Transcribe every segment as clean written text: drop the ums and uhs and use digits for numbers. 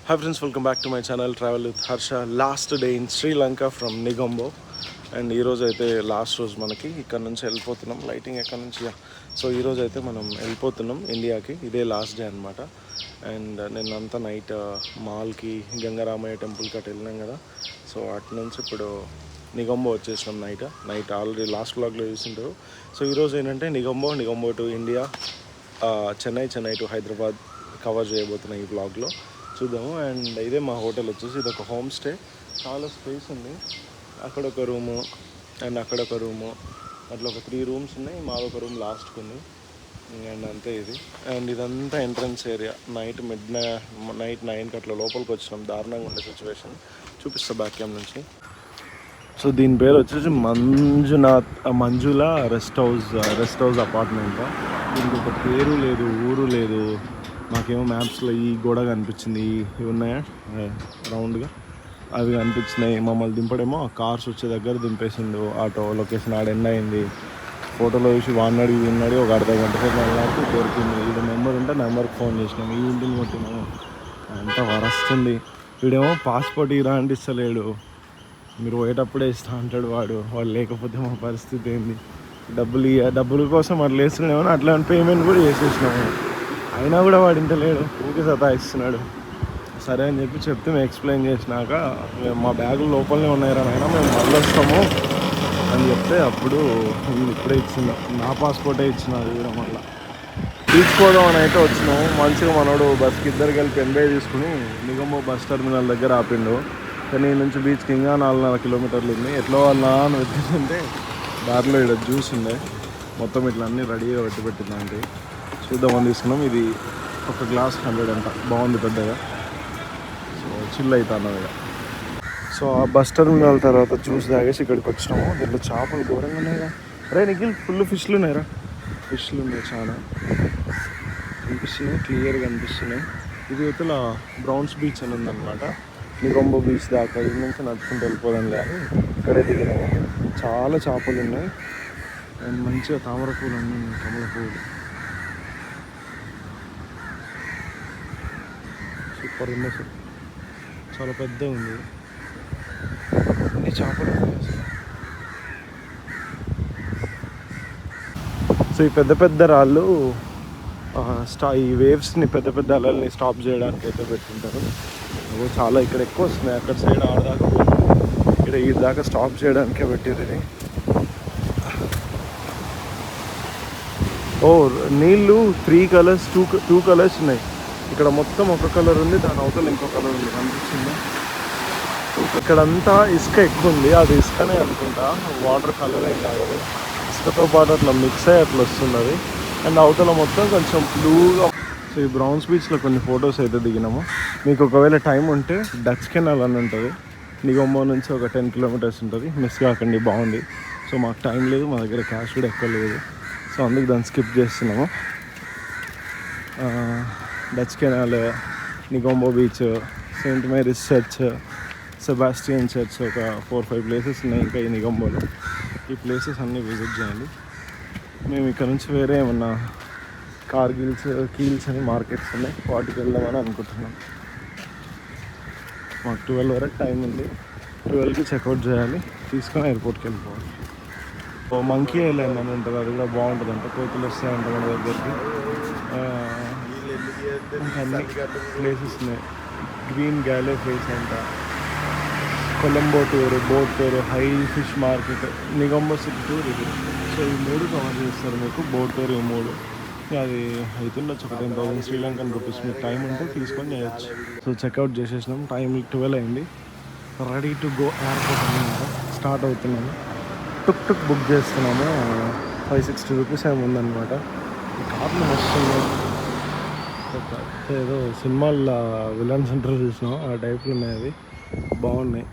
Hi friends, welcome back to my channel Travel with Harsha. Last day in Sri Lanka from Negombo. And ఈరోజు అయితే last రోజు మనకి ఇక్కడ నుంచి వెళ్ళిపోతున్నాం. లైటింగ్ ఎక్కడ నుంచి సో ఈరోజు అయితే మనం వెళ్ళిపోతున్నాం ఇండియాకి. ఇదే లాస్ట్ డే అనమాట. అండ్ నిన్నంతా నైట్ మాల్కి గంగారామయ్య టెంపుల్కి అటు వెళ్ళినాం కదా. సో అటు నుంచి ఇప్పుడు నిగంబో వచ్చేసినాం. నైట్ ఆల్రెడీ లాస్ట్ వ్లాగ్లో చూసింటారు. సో ఈరోజు ఏంటంటే Negombo to India, Chennai to Hyderabad cover చేయబోతున్నాం ఈ వ్లాగ్లో. చూద్దాము. అండ్ ఇదే మా హోటల్ వచ్చేసి ఇది ఒక హోమ్ స్టే. చాలా స్పేస్ ఉంది. అక్కడ ఒక రూము అండ్ అక్కడ ఒక రూము, అట్లా ఒక 3 రూమ్స్ ఉన్నాయి. మాదొక రూమ్ లాస్ట్కి ఉంది. అండ్ అంతే ఇది. అండ్ ఇదంతా ఎంట్రన్స్ ఏరియా. నైట్ 9కి అట్లా లోపలికి వచ్చినాం. దారుణంగా ఉండే సిచ్యువేషన్ చూపిస్తా బ్యాక్ క్యామ్ నుంచి. సో దీని పేరు వచ్చేసి మంజుల రెస్ట్ హౌస్ అపార్ట్మెంట్. దీనికి ఒక పేరు లేదు, ఊరు లేదు. మాకేమో మ్యాప్స్లో ఈ గోడ కనిపించింది, ఇవి ఉన్నాయా రౌండ్గా, అవి కనిపించినాయి. మమ్మల్ని దింపడేమో కార్స్ వచ్చే దగ్గర దింపేసిండు. ఆటో లొకేషన్ ఆడ ఎండ్ అయింది. ఫోటోలో చూసి వాడినాడు విన్నాడు. ఒక అర్ధ గంట సేపు వెళ్ళినట్టు దొరికింది. వీడు నెంబర్ ఉంటే నెంబర్కి ఫోన్ చేసినాము. ఈ ఇంటిని కొట్టినాము. అంతా వరస్తుంది. వీడేమో పాస్పోర్ట్ ఇరా అంటే ఇస్తలేడు. మీరు పోయేటప్పుడే ఇస్తా అంటాడు వాడు లేకపోతే మా పరిస్థితి ఏంది? డబ్బుల కోసం అట్లా వేస్తున్నామని అట్లా పేమెంట్ కూడా చేసేసినాము. అయినా కూడా వాడు ఇంత లేడు, ఊరికే సతాయిస్తున్నాడు. సరే అని చెప్తే మేము ఎక్స్ప్లెయిన్ చేసినాక, మా బ్యాగులు లోపలనే ఉన్నాయిరా అయినా మేము మళ్ళీ వస్తాము అని చెప్తే అప్పుడు ఇప్పుడే ఇచ్చిందా, నా పాస్పోర్టే ఇచ్చినారు కూడా. మళ్ళీ తీసుకోదాం అని అయితే వచ్చినాము. మంచిగా మనోడు బస్కి ఇద్దరికి వెళ్ళి పెన్బే తీసుకుని నిగంబో బస్ టర్మినల్ దగ్గర ఆపిండు. కానీ ఈ నుంచి బీచ్కి ఇంకా 4.5 కిలోమీటర్లు ఉంది. ఎట్లా వాళ్ళ అని వచ్చిందంటే దారిలో ఇక్కడ జ్యూస్ ఉండే, మొత్తం ఇట్లా అన్నీ రెడీగా పెట్టిందంటే చూద్దామని తీసుకున్నాం. ఇది ఒక గ్లాస్ 100 అంట. బాగుంది పెద్దగా. సో చిల్ అవుతాను ఇక. సో ఆ బస్ టర్మినల్ తర్వాత జ్యూస్ తాగేసి ఇక్కడికి వచ్చినాము. దీంట్లో చేపలు ఘోరంగా ఉన్నాయిగా. అరే నిఖిల్, ఫుల్ ఫిష్లు ఉన్నాయిరా. ఫిష్లు ఉన్నాయి, చాలా కనిపిస్తున్నాయి, క్లియర్గా కనిపిస్తున్నాయి. ఇది ఇతల బ్రౌన్స్ బీచ్ అని ఉందన్నమాట. నిగంబో బీచ్ దాకా ఇది నుంచి నడుచుకుంటూ వెళ్ళిపోదాం కానీ ఇక్కడే దిగినాము. చాలా చేపలు ఉన్నాయి. అండ్ మంచిగా తామర పూలు అన్నీ ఉన్నాయి, కమల పూలు. సూపర్ ఉంది అసలు. చాలా పెద్ద ఉంది. అన్ని చేపలు ఉన్నాయి అసలు. సో ఈ పెద్ద రాళ్ళు ఈ వేవ్స్ని, పెద్ద అలల్ని స్టాప్ చేయడానికి అయితే పెట్టింటారు. చాలా ఇక్కడ ఎక్కువ వస్తున్నాయి. అక్కడ సైడ్ ఆడదాకా ఇక్కడ ఈ దాకా స్టాప్ చేయడానికే పెట్టారు ఇది. నీళ్ళు 3 కలర్స్, 2 కలర్స్ ఉన్నాయి. ఇక్కడ మొత్తం ఒక కలర్ ఉంది, దాని అవతల ఇంకో కలర్ ఉంది, కనిపిస్తుంది. ఇక్కడంతా ఇసుక ఎక్కువ ఉంది. అది ఇసుకనే అనుకుంటా, వాటర్ కలర్ ఏం కాదు. ఇసుకతో పాటు అట్లా మిక్స్ అయ్యి అట్లా వస్తుంది. అండ్ అవతల మొత్తం కొంచెం బ్లూగా. సో ఈ బ్రౌన్స్ బీచ్లో కొన్ని ఫొటోస్ అయితే దిగినాము. మీకు ఒకవేళ టైం ఉంటే డచ్ కెనాల్ అని ఉంటుంది, నిగంబో నుంచి ఒక 10 కిలోమీటర్స్ ఉంటుంది. మిస్ కాకండి, బాగుంది. సో మాకు టైం లేదు, మా దగ్గర క్యాష్ కూడా ఎక్కువ లేదు. సో అందుకు దాన్ని స్కిప్ చేస్తున్నాము. Dutch canal, Negombo beach, Saint Mary's church, Sebastian church, ఒక 4-5 ప్లేసెస్ ఉన్నాయి ఇంకా ఈ నిగంబోలో. ఈ ప్లేసెస్ అన్నీ విజిట్ చేయండి. మేము ఇక్కడ నుంచి వేరే ఏమన్నా కీల్స్ అని మార్కెట్స్ ఉన్నాయి, వాటికి వెళ్దామని అనుకుంటున్నాం. మాకు 12 వరకు టైం ఉంది. 12కి చెక్అవుట్ చేయాలి, తీసుకొని ఎయిర్పోర్ట్కి వెళ్ళిపోవాలి. మంకీ ఐలాండ్ అని ఉంటుంది, అది కూడా బాగుంటుంది అంట. కోతులు వస్తాయంట మన దగ్గరికి. అన్ని ప్లేసెస్ ఉన్నాయి. గ్రీన్ గ్యాలే ప్లేస్ అంట, కొలంబో టూర్, బోట్ టూర్, హై fish market, Negombo city tour ఇది. సో ఈ 3 కవర్ చేస్తారు మీకు. బోట్ టూర్ ఈ 3 అది అవుతుండొచ్చు ఒక 10,000 శ్రీలంకన్ రూపీస్. మీకు టైం ఉంటే తీసుకొని చేయొచ్చు. So checkout చేసేసినాం. టైం 12 అయింది. రెడీ టు గో ఎయిర్పోర్ట్ అన్నమాట. స్టార్ట్ అవుతున్నాము. టుక్ బుక్ చేస్తున్నాము. 560 రూపీస్ ఏమి ఉందన్నమాట. ఈ కార్లో వస్తుంది. ఏదో సినిమాల్లో విలన్ సెంటర్ చూసినాం, ఆ టైప్లో ఉన్నాయి. అవి బాగున్నాయి.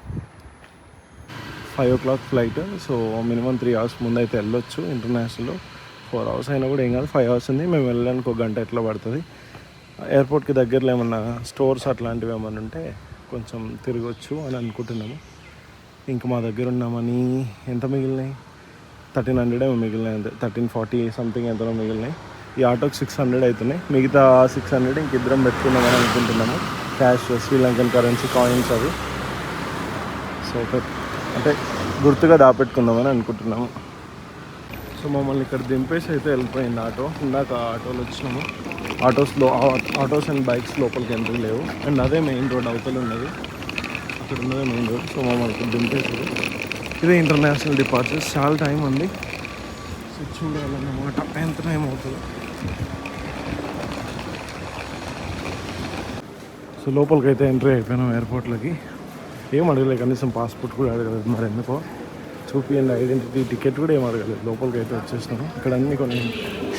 5 o'clock flight. So minimum 3 hours ముందు అయితే వెళ్ళొచ్చు. ఇంటర్నేషనల్లో 4 hours అయినా కూడా ఏం కాదు. 5 hours ఉంది. మేము వెళ్ళడానికి 1 గంట ఎట్లా పడుతుంది. ఎయిర్పోర్ట్కి దగ్గరలో ఏమన్నా స్టోర్స్ అట్లాంటివి ఏమన్నా ఉంటే కొంచెం తిరగచ్చు అని అనుకుంటున్నాము. ఇంకా మా దగ్గర ఉన్న మనీ ఎంత మిగిలినాయి? 1300 ఏమో మిగిలినాయి. అంతే, 1340 సంథింగ్ ఎంతలో మిగిలినాయి. ఈ ఆటోకి 600 అవుతున్నాయి. మిగతా 600 ఇంక ఇద్దరం పెట్టుకున్నామని అనుకుంటున్నాము. క్యాష్ శ్రీలంకన్ కరెన్సీ కాయిన్స్ అవి. సో అంటే గుర్తుగా దాపెట్టుకుందామని అనుకుంటున్నాము. సో మమ్మల్ని ఇక్కడ దింపేసి అయితే వెళ్ళిపోయింది ఆటో. ఇందాక ఆటోలో వచ్చినాము. ఆటోస్ అండ్ బైక్స్ లోపలికి ఎంట్రీ లేవు. అండ్ అదే మెయిన్ రోడ్ అవతల ఉన్నది, అక్కడ ఉన్నదే మెయిన్ రోడ్. సో మమ్మల్ని ఇక్కడ దింపేసారు. ఇదే ఇంటర్నేషనల్ డిపార్చర్స్. చాలా టైం ఉంది. సో చూడాలన్నమాట ఎంత టైం అవుతుందో. సో లోపలికి అయితే ఎంట్రీ అయిపోయినాం ఎయిర్పోర్ట్లోకి. ఏం అడగలేదు, కనీసం పాస్పోర్ట్ కూడా అడగలేదు. మరి ఎందుకో చూపియండి ఐడెంటిటీ, టికెట్ కూడా ఏం అడగలేదు. లోపలికి అయితే వచ్చేసినాము. ఇక్కడ అన్నీ కొన్ని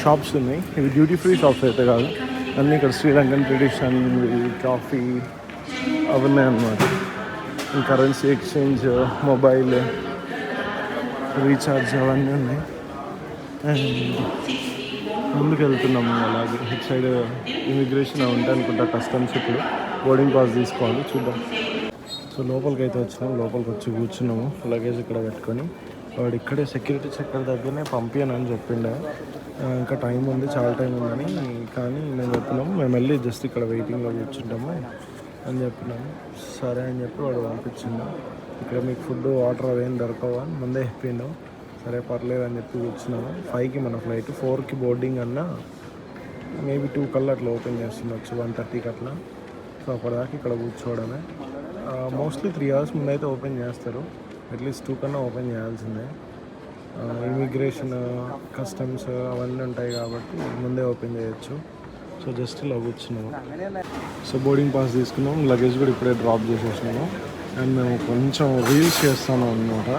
షాప్స్ ఉన్నాయి. ఇవి డ్యూటీ ఫ్రీ షాప్స్ అయితే కాదు, అన్నీ ఇక్కడ శ్రీలంకన్ ట్రెడిషన్, కాఫీ అవన్నీ అన్నమాట. కరెన్సీ ఎక్స్చేంజ్, మొబైల్ రీఛార్జ్ అవన్నీ ఉన్నాయి. అండ్ ముందుకు వెళ్తున్నాము. అలాగే ఇటు సైడ్ ఇమిగ్రేషన్ అవి ఉంటాయి అనుకుంటా, కస్టమ్స్. ఇప్పుడు బోర్డింగ్ పాస్ తీసుకోవాలి, చూద్దాం. సో లోపలికి అయితే వచ్చినాము. లోపలికి వచ్చి కూర్చున్నాము, లగేజ్ ఇక్కడ పెట్టుకొని. వాడు ఇక్కడే సెక్యూరిటీ చెక్కర్ దగ్గరనే పంపించని చెప్పిండే. ఇంకా టైం ఉంది, చాలా టైం ఉందని. కానీ మేము చెప్పినాము, మేము వెళ్ళి జస్ట్ ఇక్కడ వెయిటింగ్లో కూర్చుంటాము అని చెప్పినాము. సరే అని చెప్పి వాడు పంపించిండు. ఇక్కడ మీకు ఫుడ్ వాటర్ అవేం దొరకవు అని ముందే చెప్పిండు. సరే పర్లేదు అని చెప్పి కూర్చున్నాము. 5కి మన ఫ్లైట్, 4కి బోర్డింగ్ అన్నా మేబీ 2 కల్లా అట్లా ఓపెన్ చేస్తుండొచ్చు, 1:30కి అట్లా. సో అప్పటిదాకా ఇక్కడ కూర్చోవడమే. మోస్ట్లీ 3 hours ముందు అయితే ఓపెన్ చేస్తారు. అట్లీస్ట్ 2 కన్నా ఓపెన్ చేయాల్సిందే. ఇమిగ్రేషన్, కస్టమ్స్ అవన్నీ ఉంటాయి కాబట్టి ముందే ఓపెన్ చేయొచ్చు. సో జస్ట్ ఇలా కూర్చున్నాము. సో బోర్డింగ్ పాస్ తీసుకున్నాం, లగేజ్ కూడా ఇప్పుడే డ్రాప్ చేసేసినాము. అండ్ మేము కొంచెం రీల్స్ చేస్తాను అనమాట.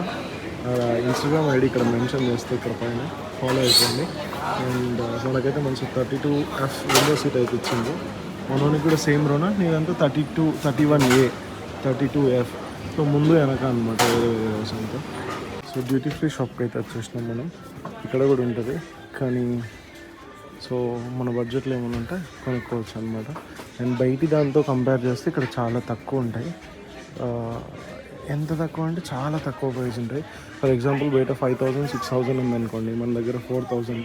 ఇన్స్టాగ్రామ్ ఐడి ఇక్కడ మెన్షన్ చేస్తే ఇక్కడ పైన ఫాలో అయిపోయింది. అండ్ మనకైతే మంచి 32F విండో సీట్ అయితే ఇచ్చింది. మనోనికి కూడా సేమ్ రోనా, నీదంతా 31A 32F. సో ముందు వెనక అనమాట, వేరే వేరే అంతా. సో డ్యూటీ ఫ్రీ షాప్కి అయితే వచ్చేసినాం మనం. ఇక్కడ కూడా ఉంటుంది కానీ సో మన బడ్జెట్లో ఏమైనా ఉంటే కొనుక్కోవచ్చు అనమాట. అండ్ బయటి దాంతో కంపేర్ చేస్తే ఇక్కడ చాలా తక్కువ ఉంటాయి. ఎంత తక్కువ అంటే చాలా తక్కువ ప్రైస్ ఉంటాయి. ఫర్ ఎగ్జాంపుల్ బయట 5,000 6,000 ఉందనుకోండి, మన దగ్గర 4,000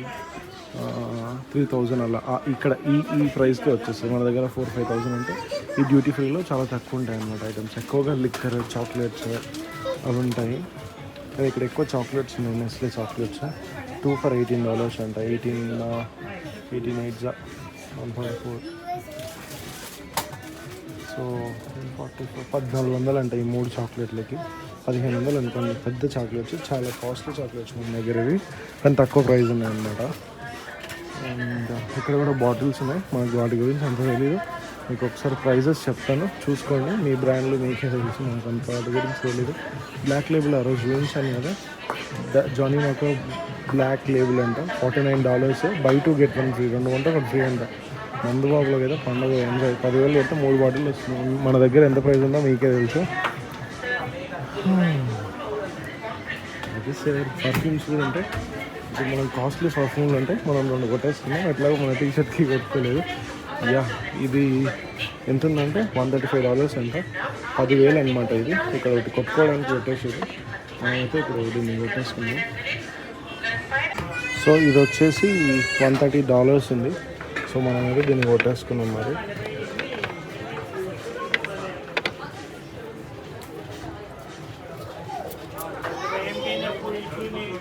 3,000 అలా ఇక్కడ ఈ ప్రైస్కే వచ్చేస్తుంది. మన దగ్గర 4-5,000 అంటే ఈ డ్యూటీ ఫ్రీలో చాలా తక్కువ ఉంటాయి అన్నమాట ఐటమ్స్. ఎక్కువగా లిక్కర్, చాక్లెట్స్ అవి ఉంటాయి. ఇక్కడ ఎక్కువ చాక్లెట్స్ ఉన్నాయి. నెస్లే చాక్లెట్స్ 2 for $18 అంట. 18 8 1.4. సో 1,400 అంట ఈ 3 చాక్లెట్లకి. 1,500 అనుకోండి. పెద్ద చాక్లెట్స్, చాలా కాస్ట్లీ చాక్లెట్స్ మన దగ్గర ఇవి, కానీ తక్కువ ప్రైస్ ఉన్నాయి అన్నమాట. అండ్ ఇక్కడ కూడా బాటిల్స్ ఉన్నాయి. మనకు వాటి గురించి అంత తెలీదు. మీకు ఒకసారి ప్రైజెస్ చెప్తాను, చూసుకోండి. మీ బ్రాండ్లు మీకే తెలుసు, మనకు అంత వాటి గురించి తెలీదు. బ్లాక్ లేబుల్ ఆ రోజు చూపించాను కదా, జానీ వాకర్ బ్లాక్ లేబుల్ అంట. $49. Buy 2 get 1 free. 2 కొంటే 1 ఫ్రీ అంట. మందుబాబులో కదా పండుగ ఎంజాయ్. 10,000 పెడితే 3 బాటిల్ వస్తుంది. మన దగ్గర ఎంత ప్రైస్ ఉందో మీకే తెలుసు. అది సరే. పర్ఫ్యూమ్స్ కూడా ఉంటాయి. ఇప్పుడు మనం కాస్ట్లీ పర్ఫ్యూమ్లు ఉంటాయి, మనం 2 కొట్టేసుకున్నాం. ఎట్లాగో మన టీషర్ట్కి కొట్టుకోలేదు. ఇది ఎంత ఉందంటే $135 అంట. 10,000 అనమాట. ఇది ఇక్కడ ఒకటి కొట్టుకోవడానికి పెట్టేసారు. మనమైతే ఇప్పుడు దీన్ని కొట్టేసుకున్నాం. సో ఇది వచ్చేసి $130 ఉంది. సో మనమైతే దీన్ని కొట్టేసుకున్నాం. మరి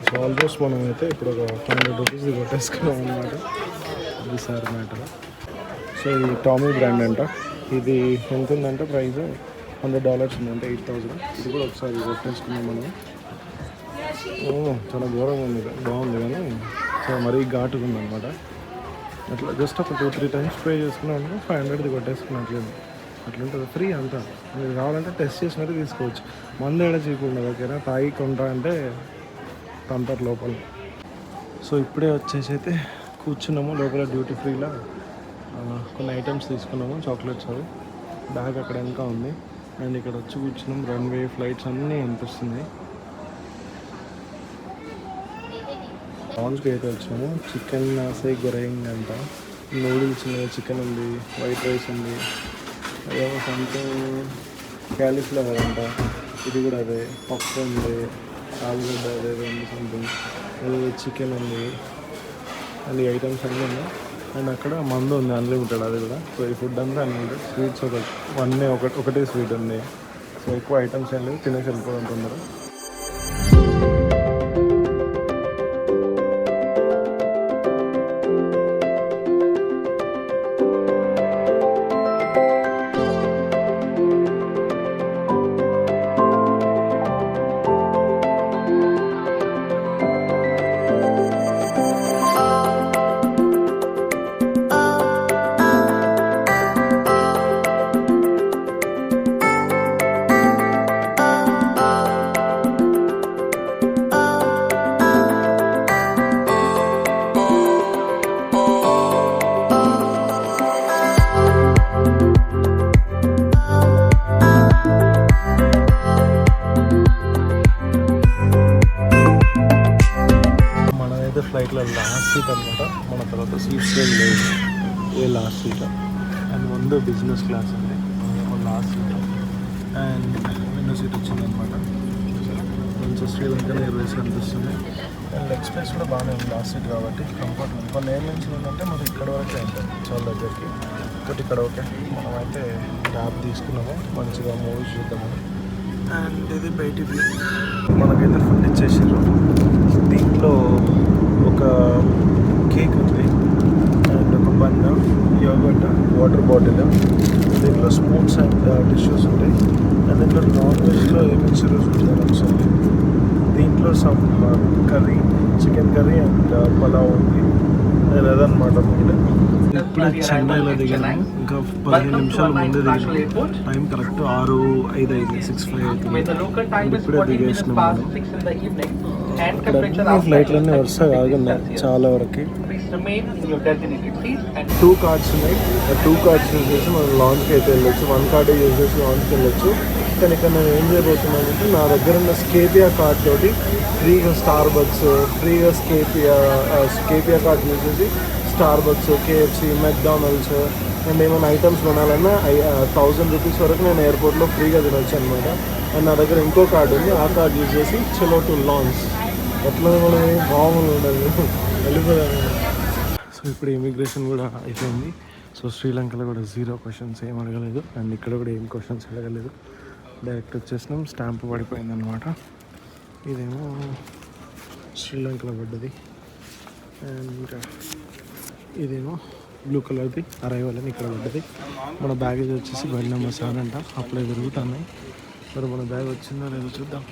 సో ఆల్మోస్ట్ మనమైతే ఇప్పుడు ఒక $100 కొట్టేసుకున్నాం అనమాట. ఇది సార్ మ్యాటర్. సో ఇది టామీ బ్రాండ్ అంట. ఇది ఎంత ఉందంటే ప్రైస్ $100 ఉందంటే 8,000. ఇది కూడా ఒకసారి కొట్టేసుకున్నాం మనం. చాలా ఘోరంగా ఉంది, బాగుంది కానీ సో మరీ ఘాటుగా ఉందన్నమాట. అట్లా జస్ట్ ఒక 2-3 టైమ్స్ పే చేసుకున్నాను. 500 కొట్టేసుకున్నట్లేదు. అట్లుంటుంది ఫ్రీ అంతా. మీరు కావాలంటే టెస్ట్ చేసినట్టు తీసుకోవచ్చు. మందు ఏడా చీపు ఉండదు. ఓకేనా, తాగి కొంటా అంటే తంతర్ లోపల. సో ఇప్పుడే వచ్చేసి అయితే కూర్చున్నాము లోపల డ్యూటీ ఫ్రీలో. కొన్ని ఐటమ్స్ తీసుకున్నాము, చాక్లెట్స్ అవి. బ్యాగ్ అక్కడ ఇంకా ఉంది. అండ్ ఇక్కడ వచ్చి కూర్చున్నాం. రన్వే, ఫ్లైట్స్ అన్నీ అనిపిస్తున్నాయి. లాంచ్కి అయితే వచ్చాము. చికెన్ సై గొరైంగ్ అంట. నూడిల్స్ ఉన్నాయి, చికెన్ ఉంది, వైట్ రైస్ ఉంది, ఏమో సంథింగ్ క్యాలీఫ్లవర్ అంట. ఇది కూడా అదే. పప్పు ఉంది, ఆలుగడ్డ అదే ఉంది సంథింగ్. అది చికెన్ ఉంది. అండ్ ఈ ఐటమ్స్ అన్నీ ఉన్నాయి. అండ్ అక్కడ మందు ఉంది అన్లిమిటెడ్, అది కూడా. సో ఈ ఫుడ్ అంతా అన్లిమిటెడ్. స్వీట్స్ ఒకటే స్వీట్ ఉంది. సో ఎక్కువ ఐటమ్స్ ఏం లేవు, తినేసి వెళ్ళిపోవడం తొందర. ఫ్లైట్లో లాస్ట్ సీట్ అనమాట. మన తర్వాత సీట్స్ ఏం లేదు, ఏ లాస్ట్ సీట్. అండ్ ముందు బిజినెస్ క్లాస్ ఉంది, last seat. And window seat వచ్చిందనమాట. మంచి శ్రీలంకన్ ఎయిర్వేస్ కనిపిస్తుంది. అండ్ లెగ్ స్పేస్ కూడా బాగానే ఉంది లాస్ట్ సీట్ కాబట్టి, కంఫర్ట్ ఉంది. కొన్ని ఎయిర్లైన్స్ ఏంటంటే మనకి ఇక్కడ వరకే ఉంటుంది చాలా దగ్గరికి, బట్ ఇక్కడ ఓకే. మనమైతే క్యాబ్ తీసుకున్నాము, మంచిగా మూవీస్ చూద్దామని. అండ్ ఇది బయట వ్యూ. మనకైతే ఫుడ్ ఇచ్చేసారు. దీంట్లో ఒక కేక్ ఉంది అండ్ ఒక బన్, యోగర్ట్, వాటర్ బాటిల్. దీంట్లో స్పూన్స్ అండ్ టిష్యూస్ ఉంటాయి. అండ్ దీంట్లో నాన్ వెజ్లో ఏమేమి ఇచ్చారో చూద్దాం ఒకసారి. దీంట్లో some curry, chicken curry and pulao ఉంది. అండ్ అదనమాట ఫుడ్. ఇప్పుడు చెన్నైలో దిగాము, ఇంకా 15 నిమిషాలు ముందే దిగాము. టైం కరెక్ట్ 6:05 అయింది, 6:05 అవుతుంది. ఇప్పుడే దిగేసినాం మనం. అక్కడ అన్ని ఫ్లైట్లన్నీ వరుసగా ఆగున్నాయి చాలా వరకు. 2 కార్డ్స్ ఉన్నాయి. 2 కార్డ్స్ యూజ్ చేసి మనం లాంచ్కి అయితే వెళ్ళొచ్చు. 1 కార్డే యూజ్ చేసి లాంచ్కి వెళ్ళొచ్చు. కానీ ఇక్కడ నేను ఏం చేయబోతున్నానంటే, నా దగ్గర ఉన్న స్కేపియా కార్డ్ తోటి ఫ్రీగా స్టార్ బక్స్, ఫ్రీగా స్కేపియా కార్డ్ యూజ్ చేసి Starbucks, KFC, McDonald's and ఏమైనా ఐటమ్స్ కొనాలన్నా 1000 రూపీస్ వరకు నేను ఎయిర్పోర్ట్లో ఫ్రీగా తినొచ్చు అనమాట. అండ్ నా దగ్గర ఇంకో కార్డు ఉంది, ఆ కార్డు యూజ్ చేసి చలో టు లాంచ్. ఎట్లా కూడా మామూలు ఉండదు, వెళ్ళిపోయాను. సో ఇప్పుడు ఇమిగ్రేషన్ కూడా అయిపోయింది. సో శ్రీలంకలో కూడా 0 క్వశ్చన్స్ ఏం అడగలేదు. అండ్ ఇక్కడ కూడా ఏం క్వశ్చన్స్ అడగలేదు, డైరెక్ట్ వచ్చేసినాం. స్టాంప్ పడిపోయింది అనమాట. ఇదేమో శ్రీలంకలో పడ్డది. అండ్ ఇదేమో బ్లూ కలర్ది అరైవల్ అని ఇక్కడ పడ్డది. మన బ్యాగేజ్ వచ్చేసి బెడ్ నెంబర్ 7 అంట. అప్పుడే తిరుగుతున్నాయి. మరి మన బ్యాగ్ వచ్చిందో లేదో చూద్దాం.